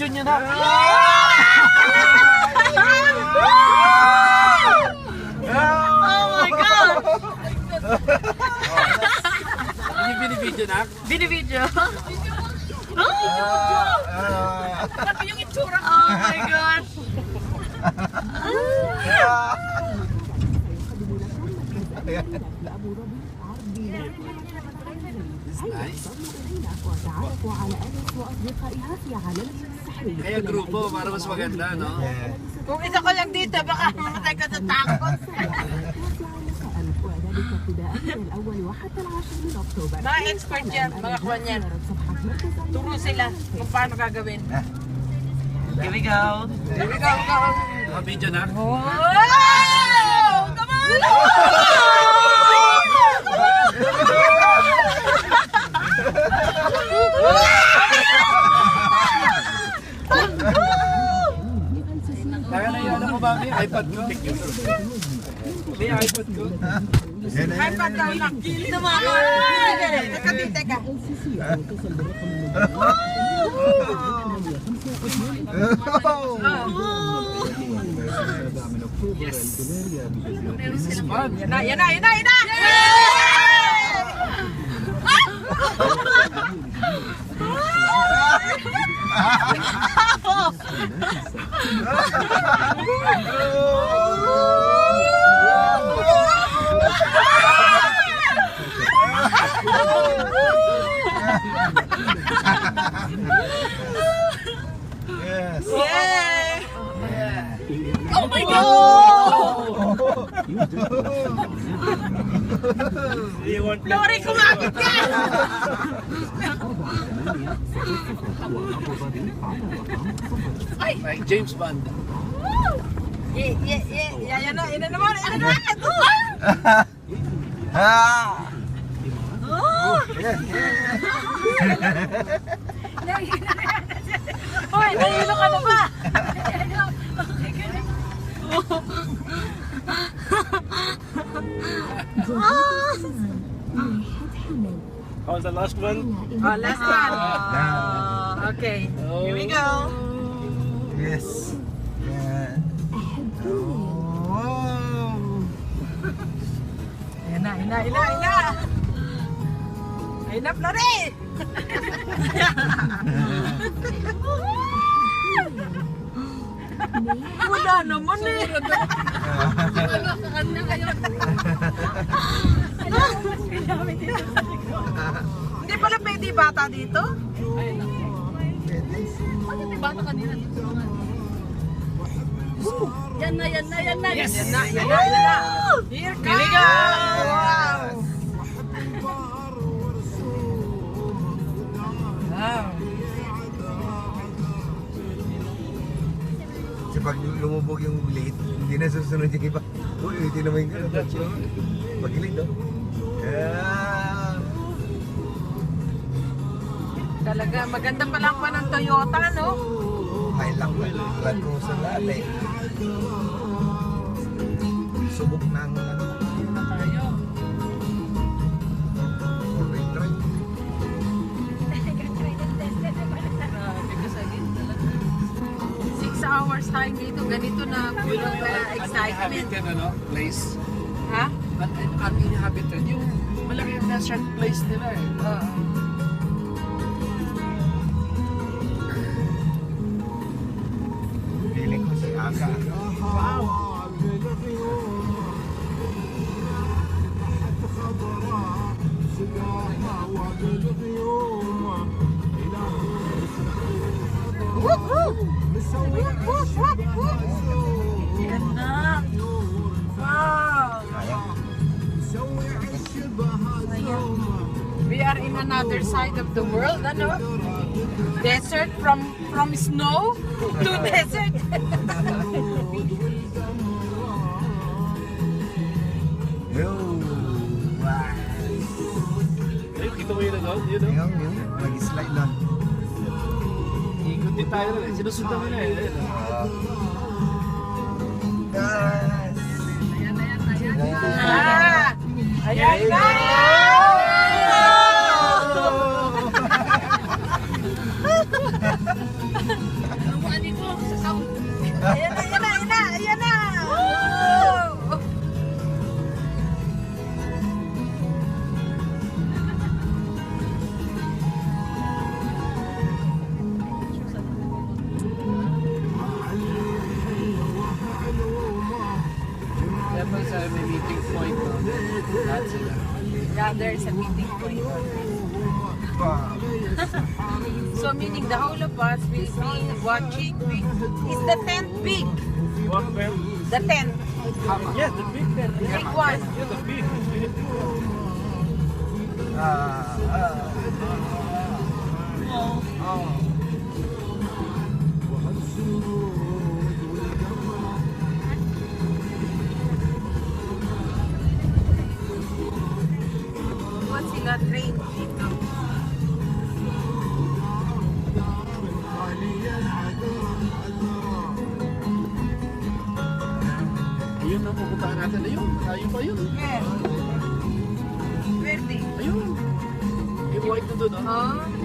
Yun yun na. Oh my God! Hindi binibidyo na? Binibidyo? Sabi yung itsura ko. Oh my God! Nice. Kaya grupo para mas maganda, no? Kung isa ko lang dito, baka mamatay ka sa takot. Mga expert yan, mga kwan yan. Turo sila kung paano gagawin. Here we go. Here we go, go. Video na? Wow! Come on! Kaya na yung ano ko ba? May iPad ko. May iPad ko. iPad daw lang. Tumama. Teka, teka. Yes. This is fun. Yan na, yan na, yan na, yan na! Yes. Yeah! Oh my God! Lori, kumapit ka! Like James Bond. Yan na, yan na naman, yan na naman! Hoy, nahilo ka na ba? How was the last one? Oh, last one. Okay, here we go. Yes. Yeah. Oh. Yan na, yan na, yan na, yan na. Ayun na, Flori! Wala naman eh. Hindi pala pwede bata dito? Bata kanina dito. Yan na, yan na, yan na. Yes. Yan na, yan na, yan na. Here we go! Wow! Wow! Kasi pag lumubog yung late, hindi na susunod yung iba. Uy, hindi naman yung gano'n. Pag-late, oh. Yeah. Talaga, maganda pa lang pa ng Toyota, no? Ay lang ba? Lang ko sa lahat eh. Subok ng ano. Na tayo. Four-way drive. Grabe ka sa talaga. 6 hours tayo dito, ganito na full of excitement. Uninhabited, ano? Place. Ha? Uninhabited. Yung malaki yung desert place nila eh. Feeling ko si Aga. Wow! Ganda! Wow! We are in another side of the world, ano? Desert from snow to desert. Yo! Wow! Ayun, kita mo yun ano? Yun, no? Yung mag-slide lang. Ikot din tayo lang eh. Sinusundan mo na eh. Ayun, no? Yes! Ayan na! Ano dito sa sound? Ayan na! Oh! Kaya pa sa may meeting point, no? Lahat sila. Yeah, there's a meeting point. So meaning the whole of us will be watching. Is the tent big? What, ma'am? The tent. Yeah, the big tent. Big one. Yeah, the big. Once sila train dito. Ayun ang pupuntahan natin. Ayun, tayo pa yun. Where? Where they? Ayun. Yung white na doon, ah. Oh,